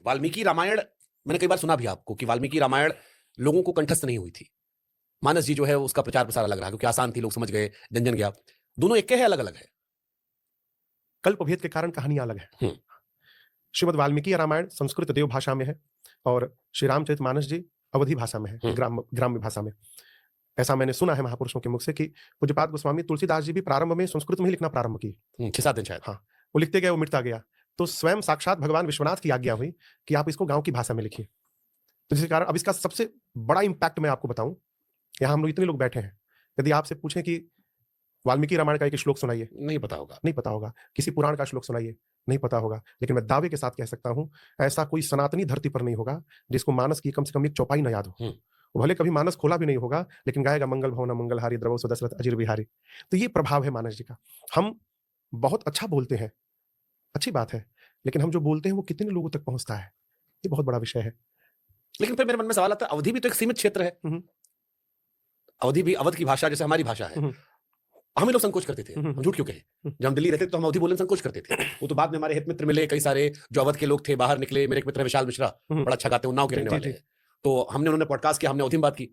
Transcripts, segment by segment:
वाल्मीकि रामायण मैंने कई बार सुना भी आपको कि वाल्मीकि रामायण लोगों को कंठस्थ नहीं हुई थी। मानस जी जो है उसका प्रचार प्रसार अलग रहा क्योंकि आसान थी, लोग समझ गए, जन गया। दोनों एक के है, अलग अलग है? कल्प भेद के कारण कहानियां अलग है। श्रीमद वाल्मीकि रामायण संस्कृत देव भाषा में है और श्री रामचरितमानस जी अवधि भाषा में है, ग्राम्य भाषा में। ऐसा मैंने सुना है महापुरुषों के मुख से कि पूज्यपाद गोस्वामी तुलसीदास जी भी प्रारंभ में संस्कृत में ही लिखना प्रारंभ किए। 6-7 दिन शायद। हाँ, वो लिखते गए, वो मिटता गया, तो स्वयं साक्षात भगवान विश्वनाथ की आज्ञा हुई कि आप इसको गांव की भाषा में लिखिए। तो जिसके कारण अब इसका सबसे बड़ा इंपैक्ट मैं आपको बताऊं, यहाँ हम लोग इतने लोग बैठे हैं, यदि आपसे पूछें कि वाल्मीकि रामायण का एक श्लोक सुनाइए, नहीं पता होगा। नहीं पता होगा। किसी पुराण का श्लोक सुनाइए, नहीं पता होगा। लेकिन मैं दावे के साथ कह सकता हूं, ऐसा कोई सनातनी धरती पर नहीं होगा जिसको मानस की कम से कम एक चौपाई न याद हो। वो भले कभी मानस खोला भी नहीं होगा, लेकिन गाएगा मंगल भवन मंगलहारी द्रवो सुदशरथ अजिर बिहारी। तो ये प्रभाव है मानस जी का। हम बहुत अच्छा बोलते हैं, अच्छी बात है, लेकिन हम जो बोलते हैं वो कितने लोगों तक पहुंचता है, ये बहुत बड़ा विषय है। लेकिन फिर मेरे मन में सवाल आता है, अवधि भी तो एक सीमित क्षेत्र है। अवधि भी अवध की भाषा जैसे हमारी भाषा है। हम ही लोग संकोच करते थे, हम झूठ क्यों कहे? जब हम दिल्ली रहते थे तो हम अवधि बोलने में संकोच करते थे। वो तो बाद में हमारे हित मित्र मिले, कई सारे जो अवध के लोग थे बाहर निकले। मेरे एक मित्र विशाल मिश्रा, बड़ा अच्छा गाते हैं, उन्नाव के रहने वाले हैं। तो हमने उन्होंने पॉडकास्ट किया, हमने अवधि में बात की,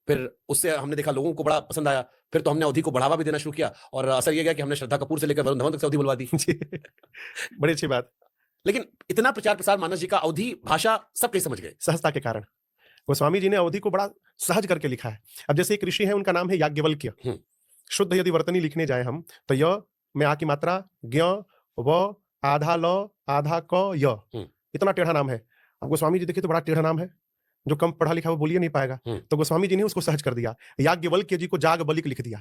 फिर उससे हमने देखा लोगों को बड़ा पसंद आया। फिर तो हमने अवधि को बढ़ावा भी देना शुरू किया और असर ये गया कि हमने श्रद्धा कपूर से लेकर वरुण धवन तक से अवधि बुलवा दी। बड़ी अच्छी बात। लेकिन इतना प्रचार प्रसार मानस जी का, अवधि भाषा सब कहीं समझ गए सहजता के कारण। गोस्वामी जी ने अवधि को बड़ा सहज करके लिखा है। अब जैसे एक ऋषि है, उनका नाम है याज्ञवल्क्य। शुद्ध यदि वर्तनी लिखने जाए हम, तो य में आ की मात्रा, ज्ञ, व, आधा ल, आधा क, य, इतना टेढ़ा नाम है। अब गोस्वामी जी देखिए तो बड़ा टेढ़ा नाम है, जो कम पढ़ा लिखा वो बोलिए नहीं पाएगा। तो गोस्वामी जी ने उसको सहज कर दिया, याज्ञवल्क्य जी को जाग बलिक लिख दिया।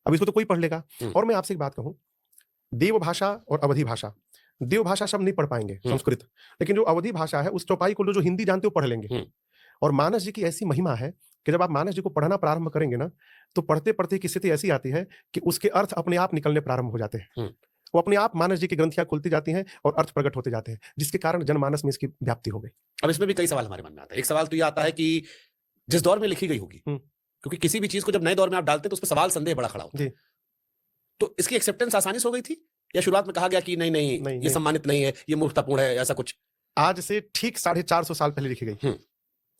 अब इसको तो कोई पढ़ लेगा। और मैं आपसे एक बात कहूं, देव भाषा और अवधि भाषा, देव भाषा सब नहीं पढ़ पाएंगे संस्कृत, लेकिन जो अवधि भाषा है उस चौपाई को जो हिंदी जानते हो पढ़ लेंगे। और मानस जी की ऐसी महिमा है कि जब आप मानस जी को पढ़ना प्रारंभ करेंगे ना, तो पढ़ते पढ़ते की स्थिति ऐसी आती है कि उसके अर्थ अपने आप निकलने प्रारंभ हो जाते हैं। वो अपने आप मानस जी की ग्रंथियां खुलती जाती हैं और अर्थ प्रकट होते जाते हैं, जिसके कारण जनमानस में इसकी व्याप्ति हो गई। अब इसमें भी कई सवाल हमारे मन में आता है। एक सवाल तो ये आता है कि जिस दौर में लिखी गई होगी, क्योंकि किसी भी चीज को जब नए दौर में आप डालते हैं तो उस पर सवाल संदेह बड़ा खड़ा होता है, तो इसकी एक्सेप्टेंस आसानी से हो गई थी या शुरुआत में कहा गया कि नहीं नहीं, नहीं ये सम्मानित नहीं है, ये मूर्खतापूर्ण है, ऐसा कुछ? आज से ठीक 450 साल पहले लिखी गई,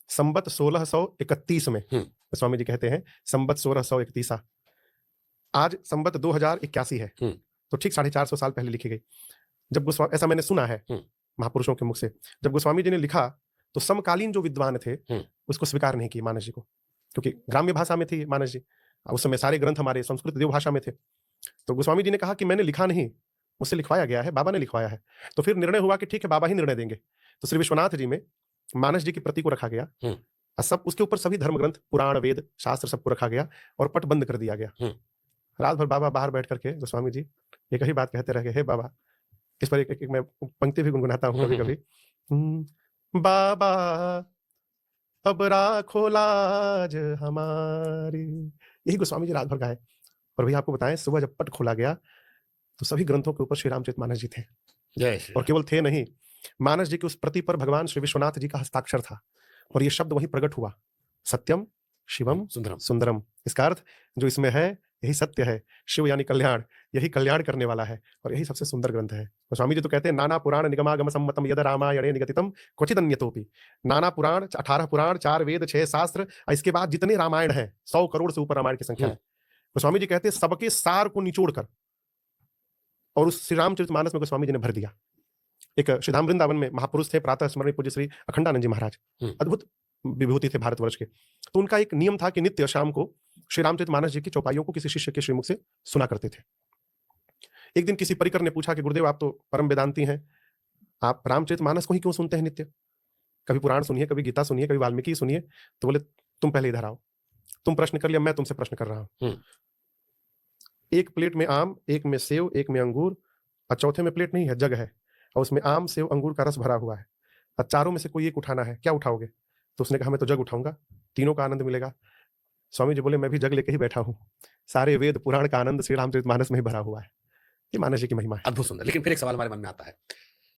संबत 1631 में। स्वामी जी कहते हैं संबत 1631, आज संबत 2081 है, तो ठीक 450 साल पहले लिखी गई। जब गोस्वामी, ऐसा मैंने सुना है महापुरुषों के मुख से, जब गोस्वामी जी ने लिखा तो समकालीन जो विद्वान थे उसको स्वीकार नहीं किए मानस जी को, क्योंकि ग्राम्य भाषा में थी मानस जी। उस समय सारे ग्रंथ हमारे संस्कृत देव भाषा में थे। तो गोस्वामी जी ने कहा कि मैंने लिखा नहीं, मुझसे लिखवाया गया है, बाबा ने लिखवाया है। तो फिर निर्णय हुआ कि ठीक है, बाबा ही निर्णय देंगे। तो श्री विश्वनाथ जी में मानस जी की प्रति को रखा गया, सब उसके ऊपर सभी धर्म ग्रंथ, पुराण, वेद, शास्त्र सबको रखा गया और पट बंद कर दिया गया। रात भर बाबा बाहर बैठ करके गोस्वामी जी एक ही बात कहते रहे, हे बाबा। इस पर एक मैं पंक्ति भी गुनगुनाता हूँ कभी कभी, बाबा अब राखो लाज हमारी। यही गोस्वामी जी रात भर गाए। और भैया आपको बताएं, सुबह जब पट खोला गया तो सभी ग्रंथों के ऊपर श्री रामचरितमानस जी थे। और केवल थे नहीं, मानस जी की उस प्रति पर भगवान श्री विश्वनाथ जी का हस्ताक्षर था और ये शब्द वहीं प्रकट हुआ, सत्यम शिवम सुंदरम। इसका अर्थ जो इसमें है यही सत्य है, शिव यानी कल्याण, यही कल्याण करने वाला है और यही सबसे सुंदर ग्रंथ है। स्वामी जी तो कहते हैं नाना पुराण निगमागम सम्मतम यद रामायणे निगतितम क्वचित अन्यतोपि। नाना पुराण, 18 पुराण, 4 वेद, 6 शास्त्र, इसके बाद जितने रामायण है, 100 करोड़ से ऊपर रामायण की संख्या है। गोस्वामी जी कहते हैं सबके सार को निचोड़कर और उस श्री रामचरितमानस में गोस्वामी जी ने भर दिया। एक श्रीधाम वृंदावन में महापुरुष थे, प्रातः स्मरणीय पूज्य श्री अखंडानंद जी महाराज, अद्भुत विभूति थे भारतवर्ष के। तो उनका एक नियम था कि नित्य शाम को श्री रामचरितमानस जी की चौपाइयों को किसी शिष्य के श्रीमुख से सुना करते थे। एक दिन किसी परिकर ने पूछा कि गुरुदेव आप तो परम वेदांती हैं, आप रामचरितमानस को ही क्यों सुनते हैं नित्य? कभी पुराण सुनिए, कभी गीता सुनिए, कभी वाल्मीकि सुनिए। तो बोले तुम पहले इधर आओ, तुम प्रश्न कर लिया, मैं तुमसे प्रश्न कर रहा हूं। एक प्लेट में आम, एक में सेव, एक में अंगूर, और चौथे में प्लेट नहीं है, जग है, और उसमें आम, सेव, अंगूर का रस भरा हुआ है, और चारों में से कोई एक उठाना है, क्या उठाओगे? तो उसने कहा मैं तो जग उठाऊंगा, तीनों का आनंद मिलेगा। स्वामी जी बोले मैं भी जग लेके ही बैठा हूं, सारे वेद पुराण का आनंद श्री रामचरितमानस में ही भरा हुआ है। ये मानस जी की महिमा है। अद्भुत सुंदर। लेकिन फिर एक सवाल हमारे मन में आता है,